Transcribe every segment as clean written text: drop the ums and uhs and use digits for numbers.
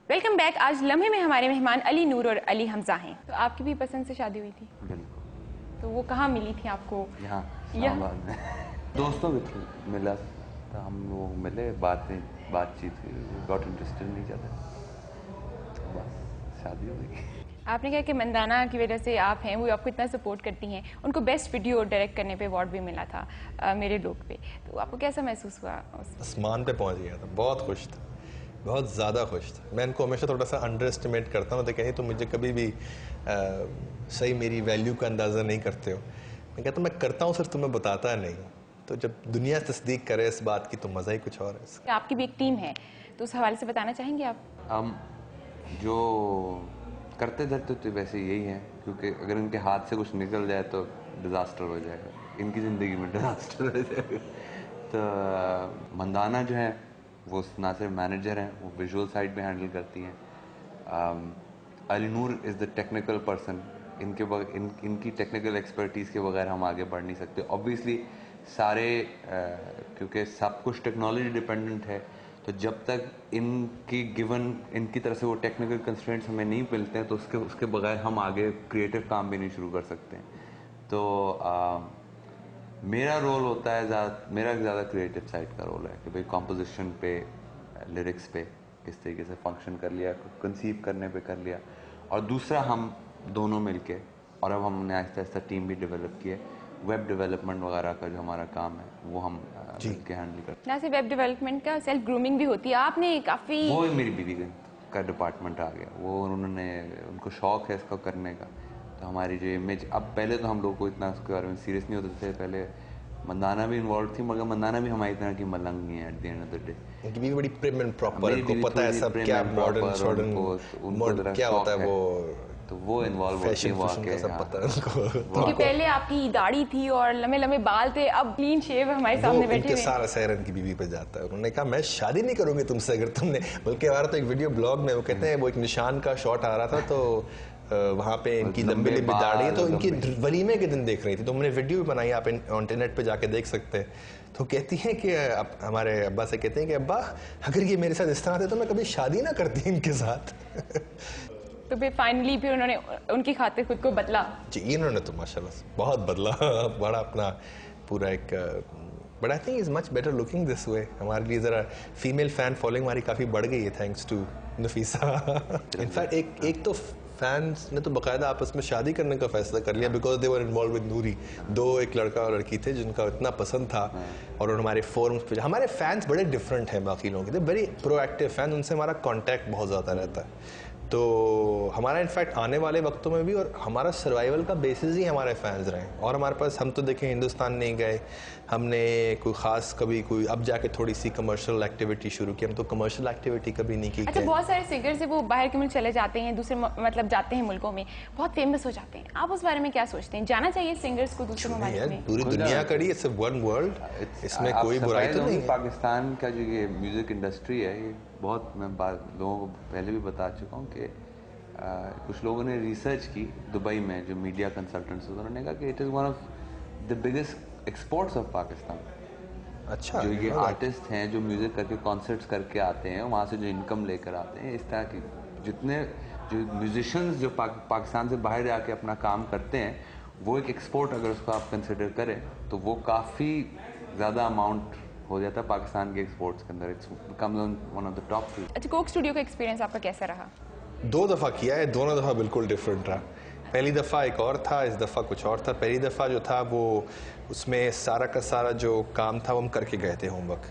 Welcome back. आज लम्हे में हमारे मेहमान अली नूर और अली हमजा हैं। तो आपकी भी पसंद से शादी हुई थी? बिल्कुल। तो वो कहाँ मिली थी आपको? यहाँ इस्लामाबाद में दोस्तों के थ्रू मिला तो हम लोग मिले, बातचीत हुई, गॉट इंटरेस्टेड नहीं जाता, बस शादी हो गई। आपने कहा कि मंदाना की वजह से आप हैं, वो आपको इतना सपोर्ट करती हैं। उनको बेस्ट वीडियो डायरेक्ट करने पे अवार्ड भी मिला था मेरे लोग पे। तो आपको कैसा महसूस हुआ? आसमान पे पहुंच गया था, बहुत खुश था, बहुत ज़्यादा खुश था। मैं इनको हमेशा थोड़ा सा अंडर एस्टिमेट करता हूँ, तो कहीं तो मुझे कभी भी सही मेरी वैल्यू का अंदाज़ा नहीं करते हो। मैं कहता हूँ मैं करता हूँ, सिर्फ तुम्हें बताता नहीं। तो जब दुनिया तस्दीक करे इस बात की तो मज़ा ही कुछ और है। आपकी भी एक टीम है, तो उस हवाले से बताना चाहेंगे आप? हम जो करते धरते तो वैसे यही हैं, क्योंकि अगर इनके हाथ से कुछ निकल जाए तो डिज़ास्टर हो जाएगा, इनकी ज़िंदगी में डिज़ास्टर हो जाएगा। तो मंदाना जो है वो ना सिर्फ मैनेजर हैं, वो विजुअल साइड भी हैंडल करती हैं। अली नूर इज़ द टेक्निकल पर्सन। इनकी टेक्निकल एक्सपर्टीज़ के बगैर हम आगे बढ़ नहीं सकते। ऑब्वियसली सारे क्योंकि सब कुछ टेक्नोलॉजी डिपेंडेंट है, तो जब तक इनकी तरफ से वो टेक्निकल कंस्ट्रेंट्स हमें नहीं मिलते हैं तो उसके बगैर हम आगे क्रिएटिव काम भी नहीं शुरू कर सकते हैं। तो मेरा रोल होता है मेरा ज़्यादा क्रिएटिव साइड का रोल है कि भाई कॉम्पोजिशन पे, लिरिक्स पे किस तरीके से फंक्शन कर लिया, कंसीव करने पे कर लिया, और दूसरा हम दोनों मिलके, और अब हमने आहिस्ता आहिस्ता टीम भी डेवलप की है, वेब डेवलपमेंट वगैरह का जो हमारा काम है वो हम मिलके हैंडल करते हैं। ना सिर्फ वेब डेवलपमेंट का, सेल्फ ग्रूमिंग भी होती है। आपने काफ़ी वो मेरी बीवी का डिपार्टमेंट आ गया, वो उनको शौक है इसको करने का। तो हमारी जो इमेज, अब पहले तो हम लोग को इतना उसके बारे में सीरियस नहीं होते थे, पहले मंदाना भी इन्वॉल्व थी, मगर मंदाना भी हमारी तरह की मलंग नहीं है at the end of the day. उनकी भी बड़ी प्रिम एंड प्रॉपर, को पता है सब क्या मॉडर्न क्या होता है, तो वो इन्वॉल्व होती है, वो आके सब पता है उनको। क्योंकि पहले आपकी दाढ़ी थी और लंबे लंबे बाल थे, अब क्लीन शेव हमारे सामने बैठे हुए। सारा सहरन की बीवी पे जाता है। उन्होंने कहा मैं शादी नहीं करूंगी तुमसे अगर तुमने, बल्कि हमारा तो एक वीडियो ब्लॉग में वो कहते हैं, वो एक निशान का शॉट आ रहा था, तो वहाँ पे इनकी लंबी लंबी दाढ़ी है, तो इनकी वलीमे के दिन देख रही थी, तो हमने वीडियो भी बनाई, आप इंटरनेट पे जाके देख सकते हैं। तो कहती हैं कि हमारे अब्बा से कहते हैं कि अब्बा अगर ये मेरे साथ इस तरह थे तो मैं कभी शादी ना करती इनके साथ। तो फिर फाइनली फिर उन्होंने उनकी खातिर खुद को बदला। जी, इन्होंने तो माशाल्लाह बहुत बदला, बड़ा अपना पूरा एक, but I think is much better looking this way. हमारे लिए ज़रा फीमेल फैन फॉलोइंग हमारी काफ़ी बढ़ गई है थैंक्स टू नफीसा। इनफैक्ट एक तो फैंस ने तो बाकायदा आपस में शादी करने का फैसला कर लिया, because they were involve with Noori. एक लड़का और लड़की थे जिनका इतना पसंद था, और हमारे फोरम्स पे हमारे फैंस बड़े डिफरेंट हैं बाकी लोगों के, वेरी प्रोएक्टिव फैन, उनसे हमारा कॉन्टैक्ट बहुत ज़्यादा रहता है। तो हमारा इनफैक्ट आने वाले वक्तों में भी, और हमारा सर्वाइवल का बेसिस ही हमारे फैंस रहे। और हमारे पास, हम तो देखें हिंदुस्तान नहीं गए, हमने कोई ख़ास कभी कोई अब जाके थोड़ी सी कमर्शियल एक्टिविटी शुरू की, हम तो कमर्शियल एक्टिविटी कभी नहीं की। अच्छा, बहुत सारे सिंगर्स वो बाहर के मुल्क चले जाते हैं, दूसरे मतलब जाते हैं मुल्कों में, बहुत फेमस हो जाते हैं। आप उस बारे में क्या सोचते हैं? जाना चाहिए सिंगर्स को दूसरे ममालिक में? पूरी दुनिया करी, इट्स वन वर्ल्ड, इसमें कोई बुराई तो नहीं। पाकिस्तान का जो ये म्यूज़िक इंडस्ट्री है, ये बहुत, मैं लोगों को पहले भी बता चुका हूँ कि कुछ लोगों ने रिसर्च की दुबई में, जो मीडिया कंसल्टेंट्स, उन्होंने कहा कि it is one of the biggest exports of Pakistan. अच्छा, जो ये आर्टिस्ट हैं जो म्यूज़िक करके कॉन्सर्ट्स करके आते हैं, वहाँ से जो इनकम लेकर आते हैं, इस तरह की जितने जो म्यूजिशियंस जो पाकिस्तान से बाहर जाके अपना काम करते हैं, वो एक एक्सपोर्ट अगर उसको आप कंसिडर करें तो वो काफ़ी ज़्यादा अमाउंट हो जाता है पाकिस्तान के एक्सपोर्ट्स के अंदर। It's becomes one of the top 3। अच्छा, कोक स्टूडियो का एक्सपीरियंस आपका कैसा रहा? 2 दफ़ा किया है, दोनों दफ़ा बिल्कुल डिफरेंट रहा। पहली दफ़ा एक और था, इस दफ़ा कुछ और था। पहली दफ़ा जो था वो, उसमें सारा का सारा जो काम था वो हम करके गए थे होमवर्क,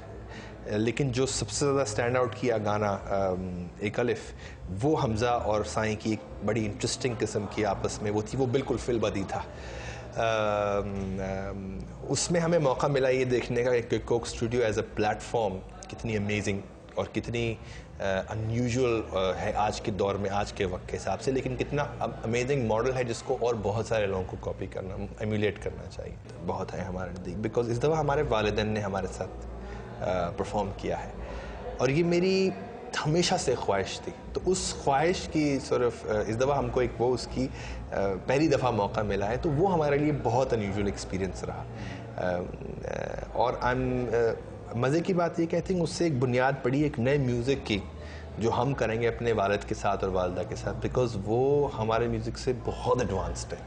लेकिन जो सबसे ज़्यादा स्टैंड आउट किया गाना एक अलिफ, वो हमज़ा और साईं की एक बड़ी इंटरेस्टिंग किस्म की आपस में वो थी, वो बिल्कुल फिल बदी था। उसमें हमें मौका मिला ये देखने का कि Coke Studio as a platform कितनी अमेजिंग और कितनी अनयूजुअल है आज के दौर में, आज के वक्त के हिसाब से, लेकिन कितना अमेजिंग मॉडल है जिसको और बहुत सारे लोगों को कॉपी करना, एम्यूलेट करना चाहिए। बहुत है हमारे नज़दीक, बिकॉज इस दफ़ा हमारे वालिदैन ने हमारे साथ परफॉर्म किया है, और ये मेरी हमेशा से ख्वाहिश थी। तो उस ख्वाहिश की सिर्फ इस दफ़ा हमको एक वो उसकी पहली दफ़ा मौका मिला है, तो वो हमारे लिए बहुत अनयूजुअल एक्सपीरियंस रहा। और मज़े की बात ये कि आई थिंक उससे एक बुनियाद पड़ी एक नए म्यूज़िक की, जो हम करेंगे अपने वालिद के साथ और वालदा के साथ, बिकॉज वो हमारे म्यूज़िक से बहुत एडवांस्ड है।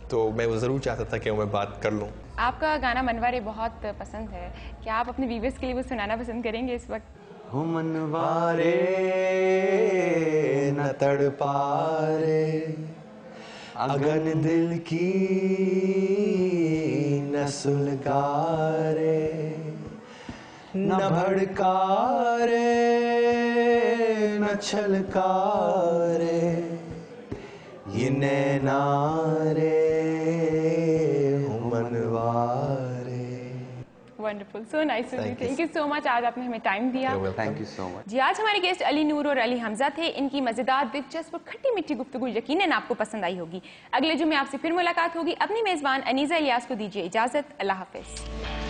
तो मैं वो ज़रूर चाहता था कि मैं बात कर लूँ। आपका गाना मनवारे बहुत पसंद है, क्या आप अपने व्यूअर्स के लिए वो सुनाना पसंद करेंगे इस वक्त? हो मनवारे न तड़पारे, अगन दिल की न सुलगारे, न भड़कारे न छलकारे, ये नैनारे हो मनवारे। Wonderful, so nice to meet, thank you so much, आज आपने हमें टाइम दिया। Thank you so much. जी, आज हमारे गेस्ट अली नूर और अली हमजा थे। इनकी मजेदार, दिलचस्प और खट्टी मीठी गुफ्तगू यकीनन आपको पसंद आई होगी। अगले जुम्मे आपसे फिर मुलाकात होगी। अपनी मेजबान अनीसा इलियास को दीजिए इजाजत। अल्लाह हाफिज।